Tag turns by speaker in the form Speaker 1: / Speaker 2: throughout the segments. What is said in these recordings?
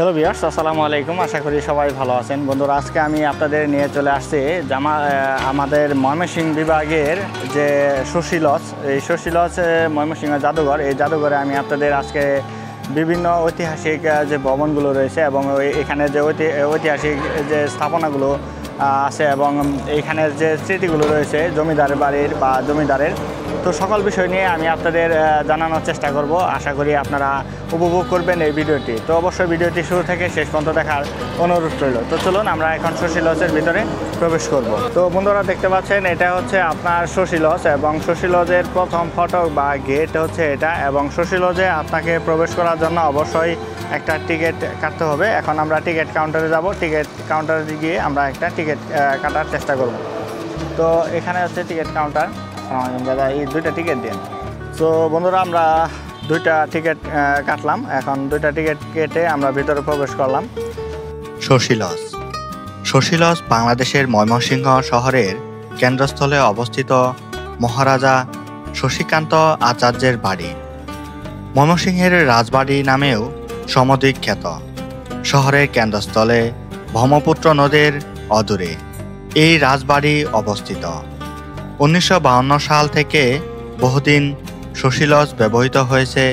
Speaker 1: Hello viewers, আসসালামু আলাইকুম। আশা করি সবাই ভালো আছেন। বন্ধুরা, আজকে আমি আপনাদের নিয়ে চলে আসছি আমাদের ময়মনসিংহ বিভাগের যে শশী লজ, এই শশী লজ ময়মনসিংহ জাদুঘর। এই জাদুঘরে আমি আপনাদের আজকে বিভিন্ন ঐতিহাসিক যে ভবনগুলো রয়েছে এবং এখানে যে ঐতিহাসিক যে স্থাপনাগুলো আছে এবং এইখানের যে স্মৃতিগুলো রয়েছে জমিদার বাড়ির বা জমিদারের, তো সকল বিষয় নিয়ে আমি আপনাদের জানানোর চেষ্টা করব। আশা করি আপনারা উপভোগ করবেন এই ভিডিওটি। তো অবশ্যই ভিডিওটি শুরু থেকে শেষ পর্যন্ত দেখার অনুরোধ রইল। তো চলুন আমরা এখন শশী লজের ভিতরে প্রবেশ করব। তো বন্ধুরা, দেখতে পাচ্ছেন এটা হচ্ছে আপনার শশী লজ এবং শশী লজের প্রথম ফটক বা গেট হচ্ছে এটা। এবং শশী লজে আপনাকে প্রবেশ করার জন্য অবশ্যই একটা টিকিট কাটতে হবে। এখন আমরা টিকিট কাউন্টারে যাব। টিকিট কাউন্টারে গিয়ে আমরা একটা টিকিট কাটার চেষ্টা করব। তো এখানে হচ্ছে টিকিট কাউন্টার। দাদা, এই দুইটা টিকিট দিন। তো বন্ধুরা, আমরা দুইটা টিকিট কাটলাম। এখন দুইটা টিকিট কেটে আমরা ভিতরে প্রবেশ করলাম।
Speaker 2: শশী লজ। শশী লজ বাংলাদেশের ময়মনসিংহ শহরের কেন্দ্রস্থলে অবস্থিত মহারাজা শশীকান্ত আচার্যের বাড়ি। ময়মনসিংহের রাজবাড়ি নামেও সমধিক খ্যাত। শহরের কেন্দ্রস্থলে ব্রহ্মপুত্র নদীর অদূরে এই রাজবাড়ি অবস্থিত। 1952 সাল থেকে বহুদিন শশী লজ ব্যবহৃত হয়েছে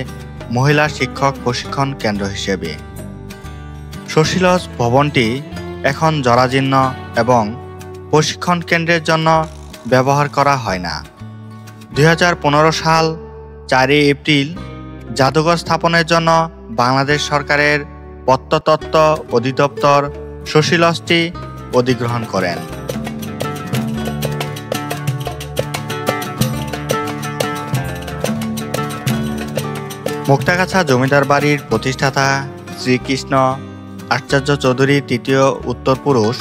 Speaker 2: মহিলা শিক্ষক প্রশিক্ষণ কেন্দ্র হিসেবে। শশী লজ ভবনটি এখন জরাজীর্ণ এবং প্রশিক্ষণ কেন্দ্রের জন্য ব্যবহার করা হয় না। 2015 সাল 4 এপ্রিল জাদুঘর স্থাপনের জন্য বাংলাদেশ সরকারের প্রত্নতত্ত্ব অধিদপ্তর শশী লজটি অধিগ্রহণ করেন। মুক্তাগাছা জমিদার বাড়ির প্রতিষ্ঠাতা শ্রীকৃষ্ণ আচার্য চৌধুরী তৃতীয় উত্তরপুরুষ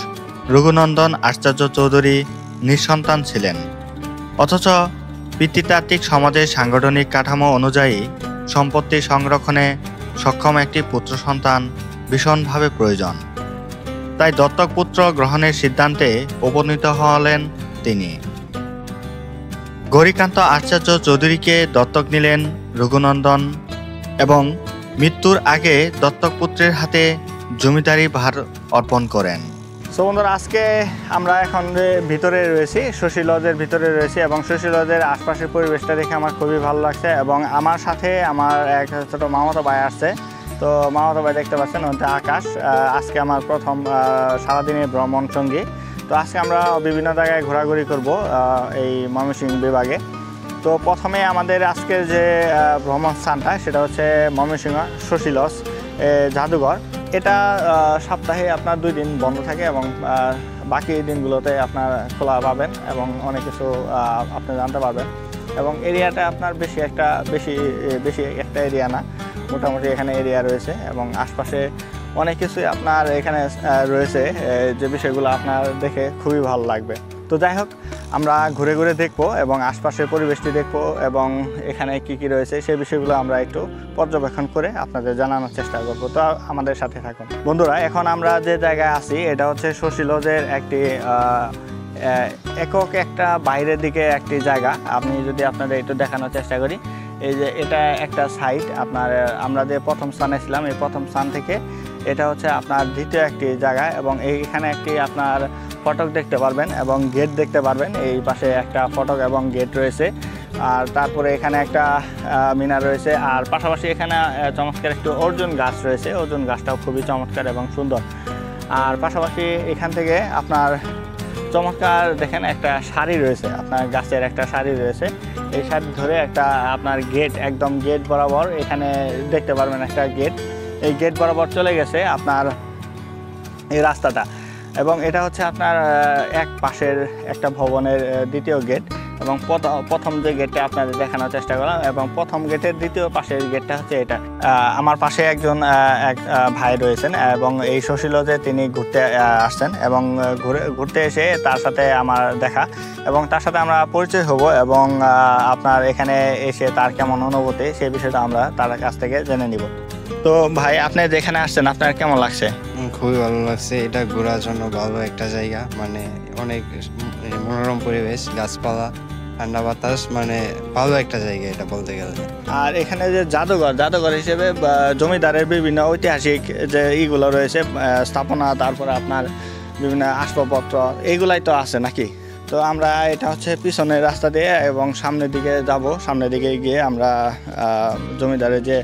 Speaker 2: রঘুনন্দন আচার্য চৌধুরী নিঃসন্তান ছিলেন। অথচ পিতৃতাত্ত্বিক সমাজের সাংগঠনিক কাঠামো অনুযায়ী সম্পত্তি সংরক্ষণে সক্ষম একটি পুত্র সন্তান ভীষণভাবে প্রয়োজন। তাই দত্তক পুত্র গ্রহণের সিদ্ধান্তে উপনীত হলেন তিনি। গৌরীকান্ত আচার্য চৌধুরীকে দত্তক নিলেন রঘুনন্দন এবং মৃত্যুর আগে দত্তক পুত্রের হাতে জমিদারি ভার অর্পণ করেন।
Speaker 1: সো বন্ধুরা, আজকে আমরা এখন ভিতরে রয়েছি, শশী লজের ভিতরে রয়েছি এবং শশী লজের আশপাশের পরিবেশটা দেখে আমার খুবই ভালো লাগছে। এবং আমার সাথে আমার এক ছোটো মামাতো ভাই আসছে। তো মামাতো ভাই দেখতে পাচ্ছেন, ওটা আকাশ। আজকে আমার প্রথম সারাদিনের ভ্রমণ সঙ্গী। তো আজকে আমরা বিভিন্ন জায়গায় ঘোরাঘুরি করব এই ময়মনসিংহ বিভাগে। তো প্রথমে আমাদের আজকের যে ভ্রমণ স্থানটা সেটা হচ্ছে ময়মনসিংহ শশী লজ জাদুঘর। এটা সপ্তাহে আপনার 2 দিন বন্ধ থাকে এবং বাকি দিনগুলোতে আপনার খোলা পাবেন এবং অনেক কিছু আপনি জানতে পারবেন। এবং এরিয়াটা আপনার বেশি একটা এরিয়া না, মোটামুটি এখানে এরিয়া রয়েছে এবং আশপাশে অনেক কিছুই আপনার এখানে রয়েছে যে বিষয়গুলো আপনার দেখে খুবই ভালো লাগবে। তো যাই হোক, আমরা ঘুরে ঘুরে দেখবো এবং আশপাশের পরিবেশটি দেখবো এবং এখানে কি কি রয়েছে সেই বিষয়গুলো আমরা একটু পর্যবেক্ষণ করে আপনাদের জানানোর চেষ্টা করব। তো আমাদের সাথে থাকুন বন্ধুরা। এখন আমরা যে জায়গায় আছি এটা হচ্ছে শশী লজের একটি একক একটা বাইরের দিকে একটি জায়গা। আমি যদি আপনাদের একটু দেখানোর চেষ্টা করি, এই যে এটা একটা সাইট আপনার, আমরা যে প্রথম স্থানে ছিলাম এই প্রথম স্থান থেকে এটা হচ্ছে আপনার দ্বিতীয় একটি জায়গা এবং এইখানে একটি আপনার ফটক দেখতে পারবেন এবং গেট দেখতে পারবেন। এই পাশে একটা ফটক এবং গেট রয়েছে। আর তারপরে এখানে একটা মিনার রয়েছে। আর পাশাপাশি এখানে চমৎকার একটু অর্জুন গাছ রয়েছে। অর্জুন গাছটাও খুবই চমৎকার এবং সুন্দর। আর পাশাপাশি এখান থেকে আপনার চমৎকার দেখেন একটা সারি রয়েছে, আপনার গাছের একটা সারি রয়েছে। এই সারি ধরে একটা আপনার গেট, একদম গেট বরাবর এখানে দেখতে পারবেন একটা গেট। এই গেট বরাবর চলে গেছে আপনার এই রাস্তাটা এবং এটা হচ্ছে আপনার এক পাশের একটা ভবনের দ্বিতীয় গেট এবং প্রথম যে গেটটা আপনাদের দেখানোর চেষ্টা করলাম এবং প্রথম গেটের দ্বিতীয় পাশের গেটটা হচ্ছে এটা। আমার পাশে একজন এক ভাই রয়েছেন এবং এই শশী লজে তিনি ঘুরতে আসছেন এবং ঘুরতে এসে তার সাথে আমার দেখা এবং তার সাথে আমরা পরিচয় হব এবং আপনার এখানে এসে তার কেমন অনুভূতি সেই বিষয়টা আমরা তার কাছ থেকে জেনে নিব। তো ভাই, আপনি যেখানে আসছেন আপনার কেমন লাগছে?
Speaker 3: খুবই ভালো লাগছে। এটা ঘোরার জন্য ভালো একটা জায়গা, মানে অনেক মনোরম পরিবেশ, গাছপালা ঠান্ডা বাতাস, মানে ভালো একটা জায়গা এটা বলতে গেলে।
Speaker 1: আর এখানে যে জাদুঘর হিসেবে জমিদারের বিভিন্ন ঐতিহাসিক যে ইগুলো রয়েছে স্থাপনা, তারপরে আপনার বিভিন্ন আসবাবপত্র, এইগুলাই তো আছে নাকি? তো আমরা এটা হচ্ছে পিছনের রাস্তা দিয়ে এবং সামনের দিকে যাব। সামনের দিকে গিয়ে আমরা জমিদারের যে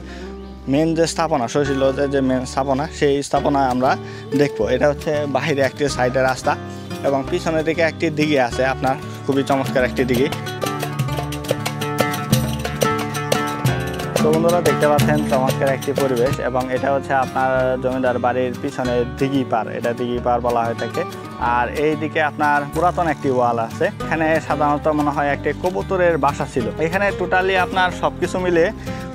Speaker 1: মেন যে স্থাপনা, শৈশিলদের যে মেন স্থাপনা, সেই স্থাপনায় আমরা দেখব। এটা হচ্ছে বাহিরে একটি সাইডের রাস্তা এবং পিছনের দিকে একটি দিঘি আছে আপনার, খুবই চমৎকার একটি দিঘি। তো বন্ধুরা দেখতে পাচ্ছেন চমৎকার একটি পরিবেশ, এবং এটা হচ্ছে আপনার জমিদার বাড়ির পিছনে দিঘি পার, এটা দিঘি পার বলা হয়ে থাকে। আর এই দিকে আপনার পুরাতন একটি ওয়াল আছে, এখানে সাধারণত মনে হয় একটি কবুতরের বাসা ছিল। এখানে টোটালি আপনার সবকিছু মিলে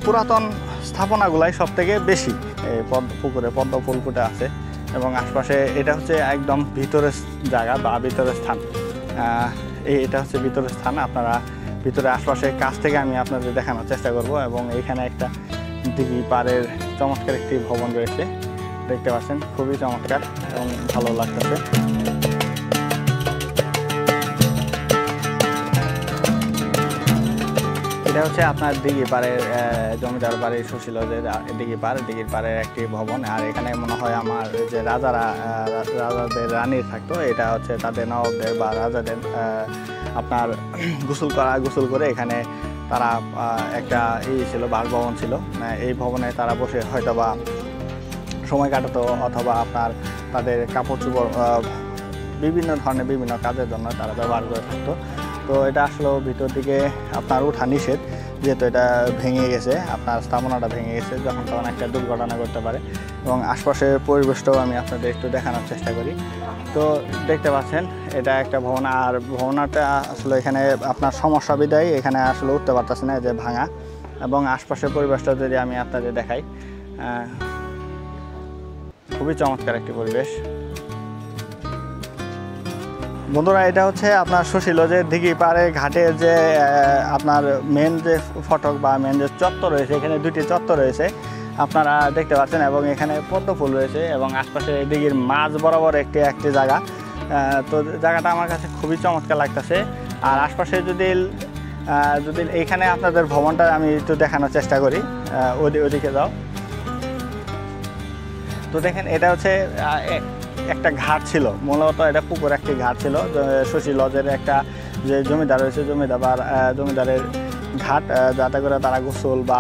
Speaker 1: পুরাতন স্থাপনাগুলাই সব থেকে বেশি। এই পুকুরে পদ্ম ফুল ফুটে আছে এবং আশপাশে এটা হচ্ছে একদম ভিতরের জায়গা বা ভিতরের স্থান। এটা হচ্ছে ভিতরের স্থান। আপনারা ভিতরে আশপাশে কাছ থেকে আমি আপনাদের দেখানোর চেষ্টা করব। এবং এখানে একটা দিঘি পাড়ের চমৎকার একটি ভবন রয়েছে, দেখতে পাচ্ছেন, খুবই চমৎকার এবং ভালো লাগতেছে। এটা হচ্ছে আপনার দিঘি পাড়ের জমিদার বাড়ির শৈশিলদের দিঘির পাড়ের একটি ভবন। আর এখানে মনে হয় আমার যে রাজাদের রানীর থাকতো, এটা হচ্ছে তাদের নবাবদের বা রাজাদের আপনার গোসল করে এখানে তারা একটা ছিল, বাসভবন ছিল। এই ভবনে তারা বসে হয়তো বা সময় কাটাতো, অথবা আপনার তাদের কাপড় চোপড় বিভিন্ন ধরনের বিভিন্ন কাজের জন্য তারা ব্যবহার করে থাকতো। তো এটা আসলে ভিতর দিকে আপনার ওঠা নিষেধ, যেহেতু এটা ভেঙে গেছে, আপনার স্থাপনাটা ভেঙে গেছে, যখন তখন একটা দুর্ঘটনা করতে পারে। এবং আশপাশের পরিবেশটাও আমি আপনাদের একটু দেখানোর চেষ্টা করি। তো দেখতে পাচ্ছেন এটা একটা ভবন, আর ভবনটা আসলে এখানে আপনার সমস্যা বিদায় এখানে আসলে উঠতে পারতেছে না, যে ভাঙা। এবং আশপাশের পরিবেশটা যদি আমি আপনাদের দেখাই, খুবই চমৎকার একটি পরিবেশ। বন্ধুরা এটা হচ্ছে আপনার শৈশিলদের দিঘি পাড়ে ঘাটের যে আপনার মেন যে ফটক বা মেন যে চত্বর রয়েছে, এখানে দুটি চত্বর রয়েছে আপনারা দেখতে পাচ্ছেন, এবং এখানে পদ্ম ফুল রয়েছে এবং আশপাশে দিঘির মাঝ বরাবর একটি জায়গা। তো জায়গাটা আমার কাছে খুবই চমৎকার লাগতেছে। আর আশপাশে যদি এইখানে আপনাদের ভবনটা আমি একটু দেখানোর চেষ্টা করি, ওদিকে যাও। তো দেখেন এটা হচ্ছে একটা ঘাট ছিল, মূলত এটা পুকুর একটি ঘাট ছিল। শৈশিলদের একটা যে জমিদার রয়েছে, জমিদারের ঘাট, যাতে করে তারা গোসল বা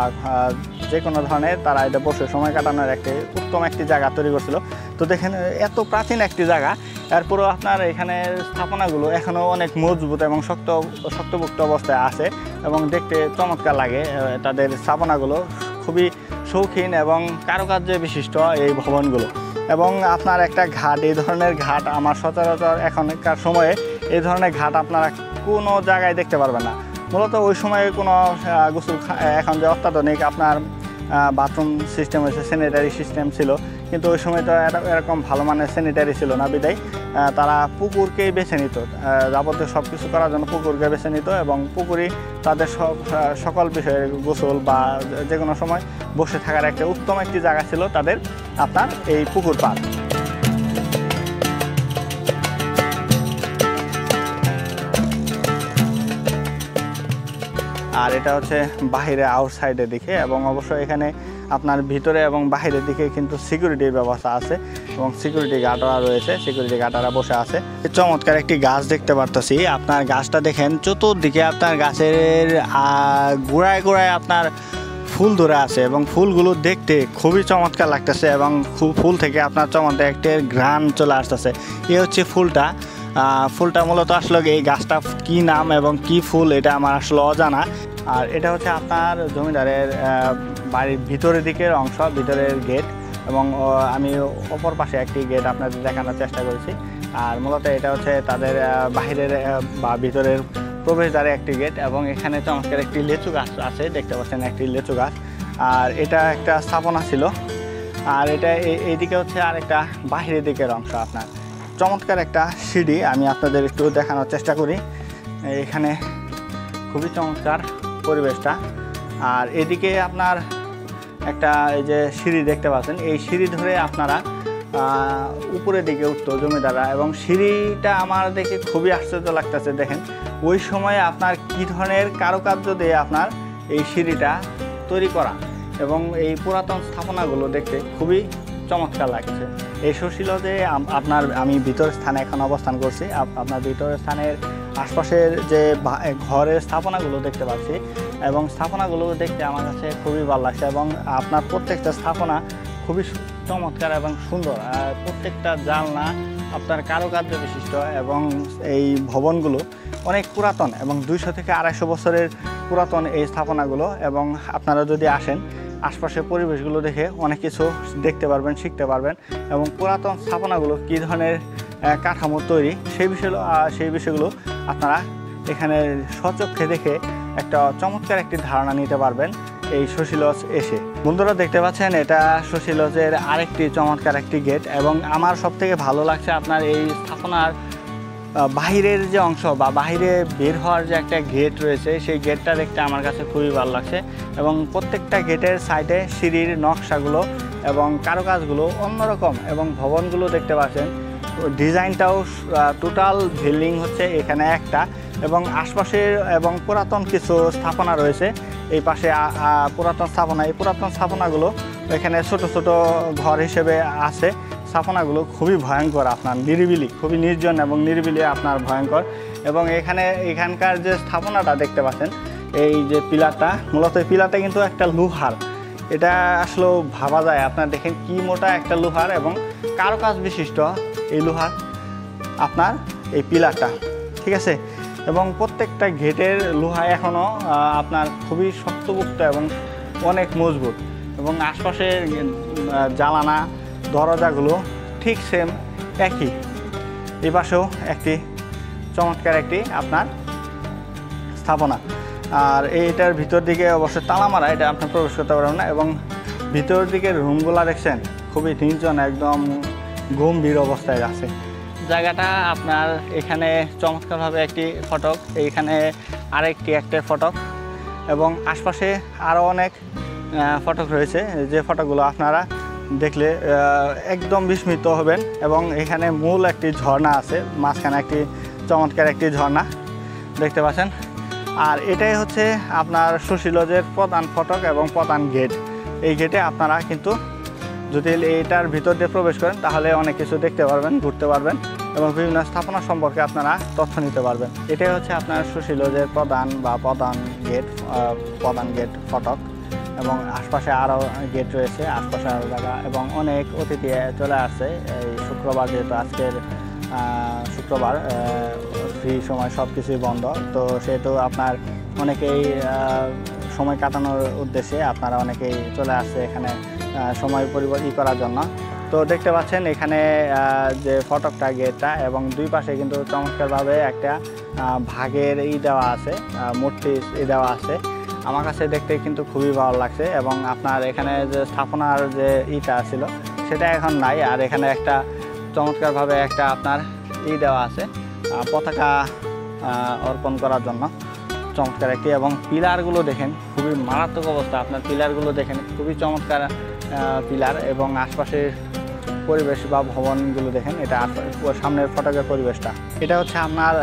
Speaker 1: যে কোনো ধরনের তারা এটা বসে সময় কাটানোর একটি উত্তম একটি জায়গা তৈরি করছিল। তো দেখেন এত প্রাচীন একটি জায়গা, এরপরও আপনার এখানে স্থাপনাগুলো এখনও অনেক মজবুত এবং শক্তপোক্ত অবস্থায় আছে এবং দেখতে চমৎকার লাগে। তাদের স্থাপনাগুলো খুবই শৌখিন এবং কারুকার্যে বিশিষ্ট এই ভবনগুলো। এবং আপনার একটা ঘাট, এই ধরনের ঘাট আমার সচরাচর এখনকার সময়ে এই ধরনের ঘাট আপনারা কোনো জায়গায় দেখতে পারবেন না। মূলত ওই সময়ে কোনো গোসল, এখন যে অত্যাধুনিক আপনার বাথরুম সিস্টেম হয়েছে, স্যানিটারি সিস্টেম ছিল, কিন্তু ওই সময় তো এরকম ভালো মানের স্যানিটারি ছিল না, বিদায় তারা পুকুরকেই বেছে নিত, যাবতীয় সব কিছু করার জন্য পুকুরকে বেছে নিত। এবং পুকুরই তাদের সকল বিষয়ে গোসল বা যে কোনো সময় বসে থাকার একটা উত্তম একটি জায়গা ছিল তাদের আপনার এই পুকুর পাড়। আর এটা হচ্ছে বাহিরে আউটসাইডের দিকে, এবং অবশ্যই এখানে আপনার ভিতরে এবং বাহিরের দিকে কিন্তু সিকিউরিটির ব্যবস্থা আছে এবং সিকিউরিটি গার্ডরা রয়েছে, সিকিউরিটি গার্ডরা বসে আছে। চমৎকার একটি গাছ দেখতে পারতেছি। আপনার গাছটা দেখেন, চতুর্দিকে আপনার গাছের গোড়ায় আপনার ফুল ধরে আছে এবং ফুলগুলো দেখতে খুবই চমৎকার লাগতেছে এবং ফুল থেকে আপনার চমৎকার একটি ঘ্রাণ চলে আসতেছে। এ হচ্ছে ফুলটা মূলত আসলে এই গাছটা কি নাম এবং কি ফুল এটা আমার আসলে অজানা। আর এটা হচ্ছে আপনার জমিদারের বাড়ির ভিতরের দিকের অংশ, ভিতরের গেট, এবং আমি অপর পাশে একটি গেট আপনাদের দেখানোর চেষ্টা করেছি। আর মূলত এটা হচ্ছে তাদের বাহিরের বা ভিতরের প্রবেশদ্বারে একটি গেট, এবং এখানে চমৎকার একটি লিচু গাছ আছে, দেখতে পাচ্ছেন একটি লিচু গাছ। আর এটা একটা স্থাপনা ছিল। আর এটা এইদিকে হচ্ছে আর একটা বাহিরের দিকের অংশ, আপনার চমৎকার একটা সিঁড়ি আমি আপনাদের একটু দেখানোর চেষ্টা করি। এখানে খুবই চমৎকার পরিবেশটা। আর এদিকে আপনার একটা এই যে সিঁড়ি দেখতে পাচ্ছেন, এই সিঁড়ি ধরে আপনারা উপরের দিকে উঠতো জমিদাররা, এবং সিঁড়িটা আমার দেখে খুবই আশ্চর্য লাগতেছে। দেখেন ওই সময়ে আপনার কী ধরনের কারুকার্য দিয়ে আপনার এই সিঁড়িটা তৈরি করা, এবং এই পুরাতন স্থাপনাগুলো দেখতে খুবই চমৎকার লাগছে। এই সুশীলজে আমি ভিতর স্থানে এখন অবস্থান করছি। আপনার ভিতর স্থানের আশপাশের যে ঘরের স্থাপনাগুলো দেখতে পাচ্ছি, এবং স্থাপনাগুলো দেখতে আমার কাছে খুবই ভালো লাগছে, এবং আপনার প্রত্যেকটা স্থাপনা খুবই চমৎকার এবং সুন্দর। আর প্রত্যেকটা জানলা আপনার কারুকার্য বিশিষ্ট, এবং এই ভবনগুলো অনেক পুরাতন, এবং 200 থেকে 250 বছরের পুরাতন এই স্থাপনাগুলো। এবং আপনারা যদি আসেন আশপাশের পরিবেশগুলো দেখে অনেক কিছু দেখতে পারবেন, শিখতে পারবেন, এবং পুরাতন স্থাপনাগুলো কী ধরনের কাঠামো তৈরি সেই বিষয়গুলো আপনারা এখানে স্বচক্ষে দেখে একটা চমৎকার একটি ধারণা নিতে পারবেন এই সুশীলজ এসে। বন্ধুরা দেখতে পাচ্ছেন এটা সুশীলজের আরেকটি চমৎকার একটি গেট, এবং আমার সবথেকে ভালো লাগছে আপনার এই স্থাপনার বাহিরের যে অংশ বা বাহিরে বের হওয়ার যে একটা গেট রয়েছে, সেই গেটটা দেখতে আমার কাছে খুবই ভালো লাগছে। এবং প্রত্যেকটা গেটের সাইডে সিঁড়ির নকশাগুলো এবং কারুকাজগুলো অন্যরকম, এবং ভবনগুলো দেখতে পাচ্ছেন ডিজাইনটাও টোটাল বিল্ডিং হচ্ছে এখানে একটা, এবং আশপাশের এবং পুরাতন কিছু স্থাপনা রয়েছে এই পাশে পুরাতন স্থাপনা। এই পুরাতন স্থাপনাগুলো এখানে ছোট ছোট ঘর হিসেবে আছে। স্থাপনাগুলো খুবই ভয়ঙ্কর, আপনার নিরিবিলি, খুবই নির্জন এবং নিরিবিলি আপনার ভয়ঙ্কর। এবং এখানকার যে স্থাপনাটা দেখতে পাচ্ছেন, এই যে পিলারটা, মূলত এই পিলারটা কিন্তু একটা লোহার। এটা আসলে ভাবা যায়, আপনার দেখেন কি মোটা একটা লোহার, এবং কারুকাজ বিশিষ্ট এই লোহার আপনার এই পিলারটা, ঠিক আছে। এবং প্রত্যেকটা গেটের লোহা এখনও আপনার খুবই শক্তপোক্ত এবং অনেক মজবুত, এবং আশপাশের জানালা দরজাগুলো ঠিক সেম একই। এই পাশেও একটি চমৎকার একটি আপনার স্থাপনা। আর এইটার ভিতর দিকে অবশ্যই তালা মারা, এটা আপনার প্রবেশ করতে পারবেন না। এবং ভিতর দিকে রুমগুলো দেখছেন খুবই নির্জন, একদম গম্ভীর অবস্থায় আছে জায়গাটা। আপনার এখানে চমৎকারভাবে একটি ফটক, এইখানে একটা ফটক, এবং আশপাশে আরও অনেক ফটক রয়েছে, যে ফটকগুলো আপনারা দেখলে একদম বিস্মিত হবেন। এবং এখানে মূল একটি ঝর্ণা আছে, মাঝখানে একটি চমৎকার একটি ঝর্ণা দেখতে পাচ্ছেন। আর এটাই হচ্ছে আপনার সুশীলজের প্রধান ফটক এবং প্রধান গেট। এই গেটে আপনারা কিন্তু যদি এইটার ভিতর দিয়ে প্রবেশ করেন তাহলে অনেক কিছু দেখতে পারবেন, ঘুরতে পারবেন, এবং বিভিন্ন স্থাপনা সম্পর্কে আপনারা তথ্য নিতে পারবেন। এটাই হচ্ছে আপনার সুশীলজের প্রধান গেট ফটক। এবং আশপাশে আরও গেট রয়েছে, আশপাশে আরও জায়গা, এবং অনেক অতিথি চলে আসছে এই শুক্রবার, যেহেতু আজকের শুক্রবার, ফ্রি সময় সব কিছুই বন্ধ, তো সেহেতু আপনার অনেকেই সময় কাটানোর উদ্দেশ্যে আপনারা অনেকেই চলে আসছে এখানে সময় করার জন্য। তো দেখতে পাচ্ছেন এখানে যে ফটকটা, গেটটা, এবং দুই পাশে কিন্তু চমৎকারভাবে একটা ভাগের দেওয়া আছে, মূর্তি দেওয়া আছে। আমার কাছে দেখতে কিন্তু খুবই ভালো লাগছে। এবং আপনার এখানে যে স্থাপনার যে ছিল সেটা এখন নাই। আর এখানে একটা চমৎকারভাবে একটা আপনার দেওয়া আছে, পতাকা অর্পণ করার জন্য, চমৎকার একটি। এবং পিলারগুলো দেখেন খুবই মারাত্মক অবস্থা, আপনার পিলারগুলো দেখেন খুবই চমৎকার পিলার। এবং আশপাশের পরিবেশ বা ভবনগুলো দেখেন, এটা সামনের ফটকের পরিবেশটা। এটা হচ্ছে আপনার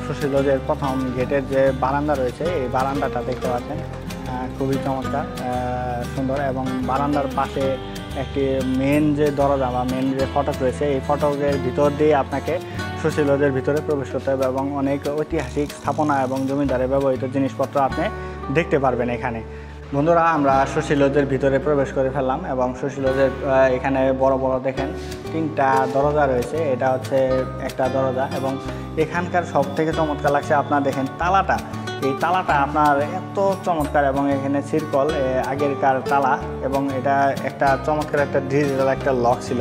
Speaker 1: সুশীলজের প্রথম গেটের যে বারান্দা রয়েছে, এই বারান্দাটা দেখতে পাচ্ছেন খুবই চমৎকার, সুন্দর। এবং বারান্দার পাশে একটি মেন যে দরজা বা মেন যে ফটক রয়েছে, এই ফটকের ভিতর দিয়ে আপনাকে সুশীলজের ভিতরে প্রবেশ করতে হবে, এবং অনেক ঐতিহাসিক স্থাপনা এবং জমিদারে ব্যবহৃত জিনিসপত্র আপনি দেখতে পারবেন এখানে। বন্ধুরা, আমরা সুশীলজের ভিতরে প্রবেশ করে ফেললাম, এবং সুশীলজের এখানে বড় বড় দেখেন 3টা দরজা রয়েছে। এটা হচ্ছে একটা দরজা, এবং এখানকার সব থেকে চমৎকার লাগছে আপনার দেখেন তালাটা। এই তালাটা আপনার এত চমৎকার, এবং এখানে সিরকল আগেরকার তালা, এবং এটা একটা চমৎকার একটা ডিজিটাল একটা লক ছিল।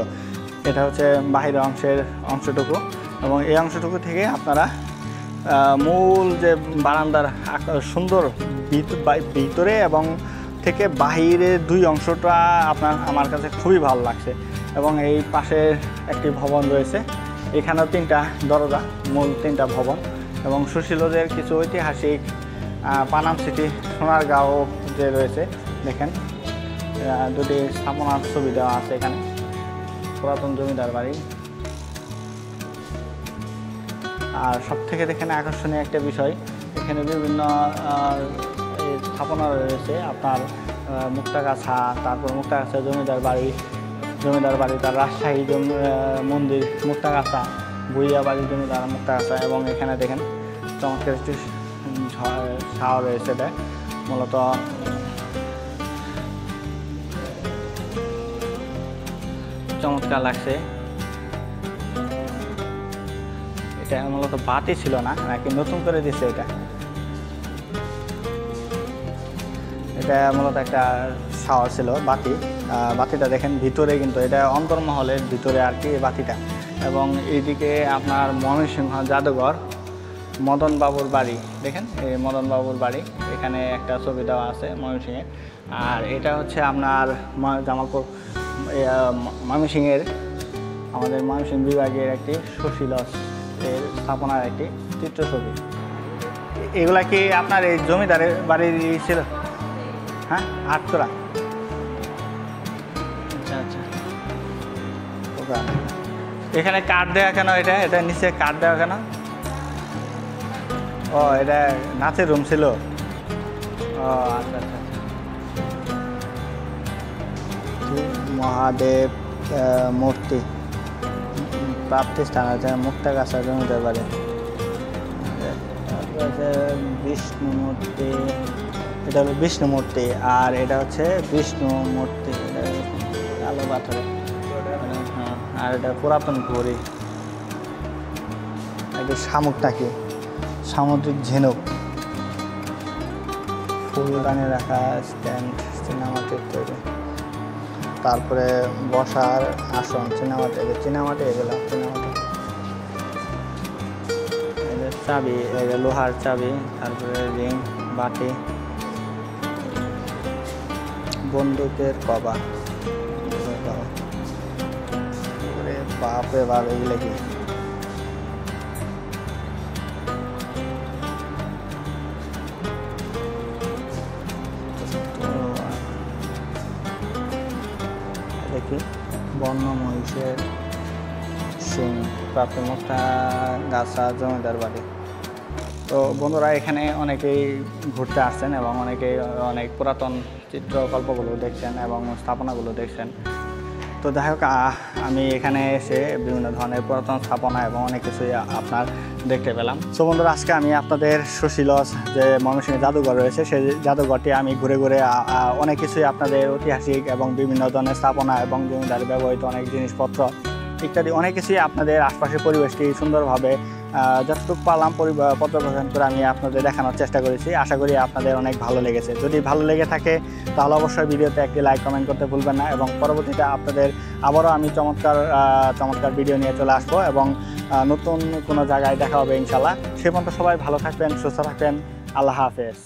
Speaker 1: এটা হচ্ছে বাহিরের অংশটুকু, এবং এই অংশটুকু থেকে আপনারা মূল যে বারান্দার সুন্দর ভিতরে এবং থেকে বাহিরের 2 অংশটা আমার কাছে খুবই ভালো লাগছে। এবং এই পাশে একটি ভবন রয়েছে, এখানেও 3টা দরজা, মূল 3টা ভবন। এবং সুশীলজের কিছু ঐতিহাসিক পানাম সিটি, সোনারগাঁও যে রয়েছে দেখেন, 2টি স্থাপনার ছবি দেওয়া আছে এখানে। পুরাতন জমিদার বাড়ি। আর সব থেকে এখানে আকর্ষণীয় একটা বিষয়, এখানে বিভিন্ন স্থাপনা রয়েছে আপনার মুক্তাগাছা, তারপর মুক্তাগাছা জমিদার বাড়ি, তার রাজশাহী মন্দির মুক্তাগাছা, বুইয়া বাড়ি জমিদার মুক্তাগাছা, এবং এখানে দেখেন চমৎকার একটি ছাও রয়েছে। এটা মূলত চমৎকার লাগছে। এটা মূলত বাতি ছিল না, নাকি নতুন করে দিচ্ছে এটা মূলত একটা শাওয়ার ছিল বাতিটা দেখেন ভিতরে, কিন্তু এটা অন্তর্মহলের ভিতরে আর কি বাতিটা। এবং এইদিকে আপনার ময়মনসিংহ জাদুঘর, মদন বাবুর বাড়ি, দেখেন এই মদন বাবুর বাড়ি, এখানে একটা ছবি দেওয়া আছে ময়মনসিংহে। আর এটা হচ্ছে আপনার জামালপুর ময়মনসিংহের, আমাদের ময়মনসিংহ বিভাগের একটি সুশীলস এর স্থাপনার একটি চিত্রছবি। এগুলা কি আপনার এই জমিদারের বাড়ির ছিল? হ্যাঁ, আটতলা। আচ্ছা আচ্ছা, এখানে কাঠ দেওয়া কেন? এটা নিচে কাঠ দেওয়া কেন? ও, এটা নাচের রুম ছিল। ও আচ্ছা আচ্ছা। মহাদেব মূর্তি প্রাপ্তি স্থান আছে মুক্তাগাছা জমিদার বাড়ি। তারপর আছে বিষ্ণু মূর্তি, এটা হলো বিষ্ণু মূর্তি। আর এটা হচ্ছে বিষ্ণু মূর্তি, এটা কালো পাথরে। হ্যাঁ, আর এটা পুরাতন ঘড়ি, এটা শামুক নাকি সামুদ্রিক ঝিনুক, ফুলদানি রাখা স্ট্যান্ড চীনামাটির তৈরি। তারপরে বসার আসন চীনামাটি, এগুলো চীনামাটি। চাবি, লোহার চাবি, তারপরে রিং, বাটি, বন্দুকের কভার। বাপরে বাপ, এগুলো কি? দেখি বন্য মহিষের সিং, প্রাপ্ত মুক্তাগাছা জমিদার বাড়ি। তো বন্ধুরা, এখানে অনেকেই ঘুরতে আসছেন এবং অনেকেই অনেক পুরাতন চিত্রকল্পগুলো দেখছেন এবং স্থাপনাগুলো দেখছেন। তো যাই হোক, আমি এখানে এসে বিভিন্ন ধরনের পুরাতন স্থাপনা এবং অনেক কিছুই আপনার দেখতে পেলাম। তো বন্ধুরা, আজকে আমি আপনাদের সুশীলস যে ময়মনসিংহ জাদুঘর রয়েছে, সেই জাদুঘরটি আমি ঘুরে ঘুরে অনেক কিছুই আপনাদের ঐতিহাসিক এবং বিভিন্ন ধরনের স্থাপনা এবং জমিদারি ব্যবহৃত অনেক জিনিসপত্র ইত্যাদি অনেক কিছুই আপনাদের আশপাশের পরিবেশটি সুন্দরভাবে যতটুকু পারলাম পর্যবেক্ষণ করে আমি আপনাদের দেখানোর চেষ্টা করেছি। আশা করি আপনাদের অনেক ভালো লেগেছে। যদি ভালো লেগে থাকে তাহলে অবশ্যই ভিডিওতে একটি লাইক কমেন্ট করতে ভুলবেন না, এবং পরবর্তীতে আপনাদের আবারও আমি চমৎকার ভিডিও নিয়ে চলে আসবো এবং নতুন কোনো জায়গায় দেখা হবে ইনশাল্লাহ। সে পর্যন্ত সবাই ভালো থাকবেন, সুস্থ থাকবেন। আল্লাহ হাফেজ।